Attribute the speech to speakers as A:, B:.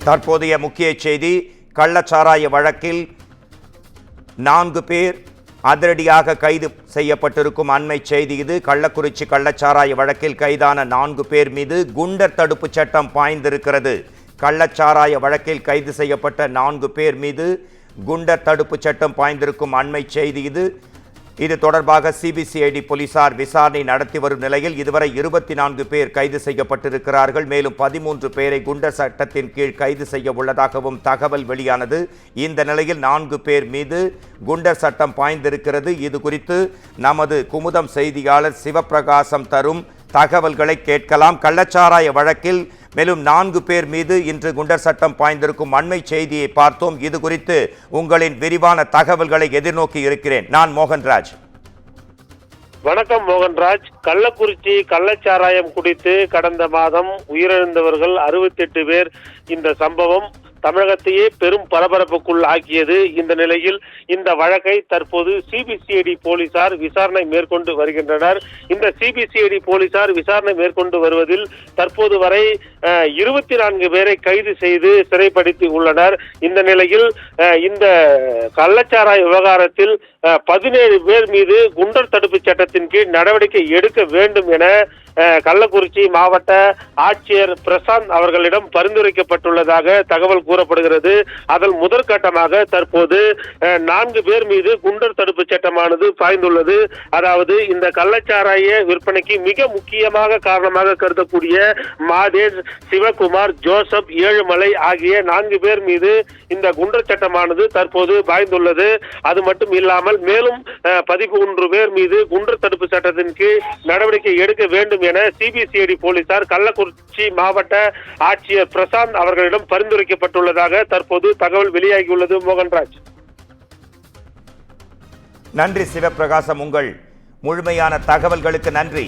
A: தற்போதைய முக்கிய செய்தி, கள்ளச்சாராய வழக்கில் 4 பேர் அதிரடியாக கைது செய்யப்பட்டிருக்கும் அண்மை செய்தி இது. கள்ளக்குறிச்சி கள்ளச்சாராய வழக்கில் கைதான 4 பேர் மீது குண்டர் தடுப்பு சட்டம் பாய்ந்திருக்கிறது. கள்ளச்சாராய வழக்கில் கைது செய்யப்பட்ட 4 பேர் மீது குண்டர் தடுப்பு சட்டம் பாய்ந்திருக்கும் அண்மை செய்தி இது. இது தொடர்பாக சிபிசிஐடி போலீசார் விசாரணை நடத்தி வரும் நிலையில் இதுவரை 24 பேர் கைது செய்யப்பட்டிருக்கிறார்கள். மேலும் 13 பேரை குண்டர் சட்டத்தின் கீழ் கைது செய்ய உள்ளதாகவும் தகவல் வெளியானது. இந்த நிலையில் 4 பேர் மீது குண்டர் சட்டம் பாய்ந்திருக்கிறது. இது குறித்து நமது குமுதம் செய்தியாளர் சிவபிரகாசம் தரும் தகவல்களை கேட்கலாம். கள்ளச்சாராய வழக்கில் மேலும் 4 பேர் மீது இன்று குண்டர் சட்டம் பாய்ந்திருக்கும் அண்மை செய்தியை பார்த்தோம். இது குறித்து உங்களின் விரிவான தகவல்களை எதிர்நோக்கி இருக்கிறேன். நான் மோகன்ராஜ்.
B: வணக்கம் மோகன்ராஜ். கள்ளக்குறிச்சி கள்ளச்சாராயம் குடித்து கடந்த மாதம் உயிரிழந்தவர்கள் 68 பேர். இந்த சம்பவம் தமிழகத்தையே பெரும் பரபரப்புக்குள் ஆக்கியது. இந்த நிலையில் இந்த வழக்கை தற்போது சிபிசிஐடி போலீசார் விசாரணை மேற்கொண்டு வருகின்றனர். இந்த சிபிசிஐடி போலீசார் விசாரணை மேற்கொண்டு வருவதில் தற்போது வரை 24 பேரை கைது செய்து சிறைப்படுத்தி உள்ளனர். இந்த நிலையில் இந்த கள்ளச்சாராய விவகாரத்தில் 17 பேர் மீது குண்டர் தடுப்பு சட்டத்தின் கீழ் நடவடிக்கை எடுக்க வேண்டும் என கள்ளக்குறிச்சி மாவட்ட ஆட்சியர் பிரசாந்த் அவர்களிடம் பரிந்துரைக்கப்பட்டுள்ளதாக தகவல் கூறப்படுகிறது. அதில் முதற்கட்டமாக தற்போது 4 பேர் மீது குண்டர் தடுப்பு சட்டமானது பாய்ந்துள்ளது. அதாவது இந்த கள்ளச்சாராய விற்பனைக்கு மிக முக்கியமாக காரணமாக கருதக்கூடிய மாதேஷ், சிவகுமார், ஜோசப், ஏழுமலை ஆகிய 4 பேர் மீது இந்த குண்டர் சட்டமானது தற்போது பாய்ந்துள்ளது. அது மட்டும் இல்லாமல் மேலும் 13 பேர் மீது குண்டர் தடுப்பு சட்டத்தின் கீழ் நடவடிக்கை எடுக்க வேண்டும் என சிபிசிஐடி போலீசார் கள்ளக்குறிச்சி மாவட்ட ஆட்சியர் பிரசாந்த் அவர்களிடம் பரிந்துரைக்கப்பட்டுள்ளதாக தற்போது தகவல் வெளியாகியுள்ளது. மோகன்ராஜ்.
A: நன்றி சிவபிரகாசம். உங்கள் முழுமையான தகவல்களுக்கு நன்றி.